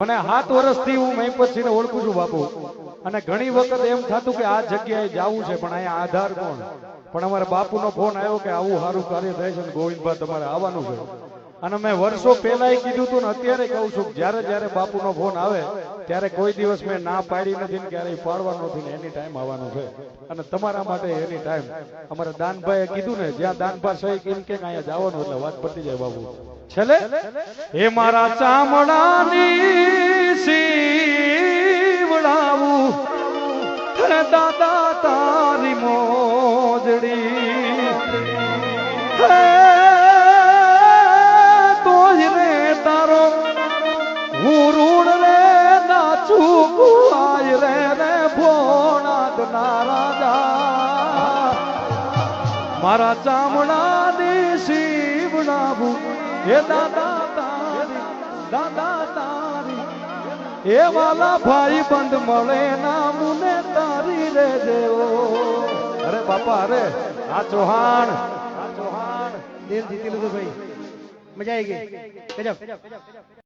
મને 7 વર્ષથી હું મહીપતસિંહને ઓળખું છું બાપુ, અને ઘણી વખત એમ થતું કે આ જગ્યાએ જવું છે પણ અહીંયા આધાર કોણ, પણ અમારા બાપુનો ફોન આવ્યો કે આવું સારું કાર્ય થાય છે ને ગોવિંદભાઈ તમારે આવવાનું છે. અને મેં વર્ષો પહેલા કીધું હતું ને અત્યારે કહું છું, જ્યારે જ્યારે બાપુનો ફોન આવે ત્યારે કોઈ દિવસ મેં ના પાડી નથી ને ક્યારેય પાડવાનો નથી ને એની ટાઈમ આવવાનું છે. અને તમારા માટે એની ટાઈમ અમારા દાનભાઈએ કીધું ને, જ્યાં દાનભા સહી કેમ કે અહીંયા જવાનું એટલે વાત પતી જાય બાપુ. છેલ્લે એ મારા ચામડાની સીવડાવું દાદા તારી મોજડી તો જ રે તારો હું રૂડ રે ના ચૂકવાય રે રે ભોણાદ ના રાજા મારા ચામડાની સીવડાવું એ દાદા તારી એ વાલા ભાઈ બંધ મળે ના મુને તારી રે દેવો. અરે બાપા, અરે આ ચૌહાણ દિલ જીતી લીધું ભાઈ, મજા આવી ગઈ, ગજબ.